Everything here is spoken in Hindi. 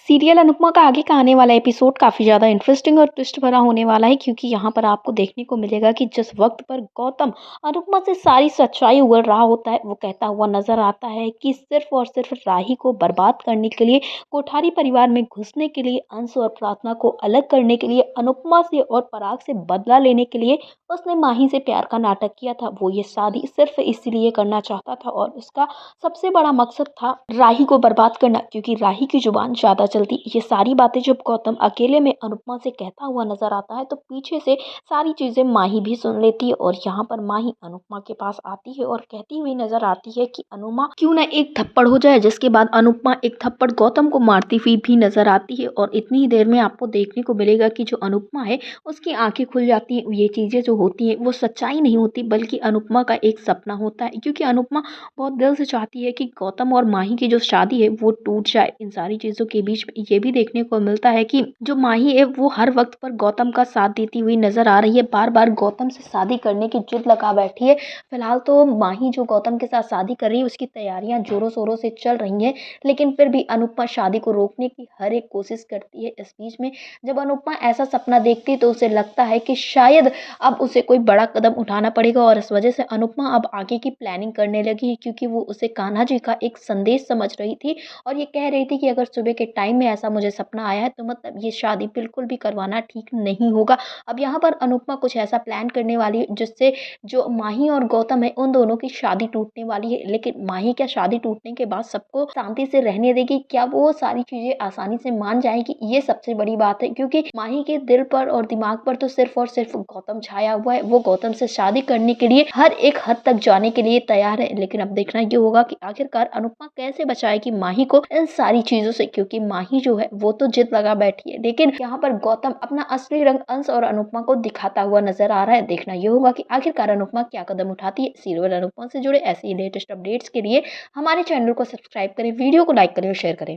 सीरियल अनुपमा का आगे का आने वाला एपिसोड काफ़ी ज़्यादा इंटरेस्टिंग और ट्विस्ट भरा होने वाला है, क्योंकि यहाँ पर आपको देखने को मिलेगा कि जिस वक्त पर गौतम अनुपमा से सारी सच्चाई उगल रहा होता है, वो कहता हुआ नजर आता है कि सिर्फ और सिर्फ राही को बर्बाद करने के लिए, कोठारी परिवार में घुसने के लिए, अंश और प्रार्थना को अलग करने के लिए, अनुपमा से और पराग से बदला लेने के लिए उसने माही से प्यार का नाटक किया था। वो ये शादी सिर्फ इसलिए करना चाहता था और उसका सबसे बड़ा मकसद था राही को बर्बाद करना, क्योंकि राही की जुबान ज़्यादा चलती। ये सारी बातें जब गौतम अकेले में अनुपमा से कहता हुआ नजर आता है, तो पीछे से सारी चीज़ें माही भी सुन लेती है और यहाँ पर माही अनुपमा के पास आती है और कहती हुई नजर आती है कि अनुमा क्यों ना एक थप्पड़ हो जाए, जिसके बाद अनुपमा एक थप्पड़ गौतम को मारती हुई भी नजर आती है। और इतनी ही देर में आपको देखने को मिलेगा कि जो अनुपमा है उसकी आंखें खुल जाती हैं। ये चीज़ें जो होती हैं वो सच्चाई नहीं होती, बल्कि अनुपमा का एक सपना होता है, क्योंकि अनुपमा बहुत दिल से चाहती है कि गौतम और माही की जो शादी है वो टूट जाए। इन सारी चीज़ों के बीच में ये भी देखने को मिलता है कि जो माही है वो हर वक्त पर गौतम का साथ देती हुई नजर आ रही है, बार बार गौतम से शादी करने की जिद लगा बैठी है। फिलहाल तो माही जो गौतम के साथ शादी कर रही है उसकी तैयारियां जोरों शोरों से चल रही हैं, लेकिन फिर भी अनुपमा शादी को रोकने की हर एक कोशिश करती है। इस बीच में जब अनुपमा ऐसा सपना देखती है तो उसे लगता है कि शायद अब उसे कोई बड़ा कदम उठाना पड़ेगा, और इस वजह से अनुपमा अब आगे की प्लानिंग करने लगी है, क्योंकि वो उसे कान्हा जी का एक संदेश समझ रही थी और ये कह रही थी कि अगर सुबह के टाइम में ऐसा मुझे सपना आया है तो मतलब ये शादी बिल्कुल भी करवाना ठीक नहीं होगा। अब यहाँ पर अनुपमा कुछ ऐसा प्लान करने वाली है जिससे जो माही और गौतम है उन दोनों की शादी टूटने वाली है। लेकिन माही क्या शादी टूटने के बाद सबको शांति से रहने देगी? क्या वो सारी चीजें आसानी से मान जाएगी? ये सबसे बड़ी बात है, क्योंकि माही के दिल पर और दिमाग पर तो सिर्फ और सिर्फ गौतम छाया हुआ है। वो गौतम से शादी करने के लिए हर एक हद तक जाने के लिए तैयार है। लेकिन अब देखना ये होगा कि आखिरकार अनुपमा कैसे बचाएगी माही को इन सारी चीजों से, क्योंकि माही जो है वो तो जिद लगा बैठी है। लेकिन यहाँ पर गौतम अपना असली रंग अंश और अनुपमा को दिखाता हुआ नजर आ रहा है। देखना ये होगा कि आखिरकार अनुपमा क्या कदम उठाती है। सीरियल अनुपमा से जुड़े ऐसे ही लेटेस्ट अपडेट्स के लिए हमारे चैनल को सब्सक्राइब करें, वीडियो को लाइक करें और शेयर करें।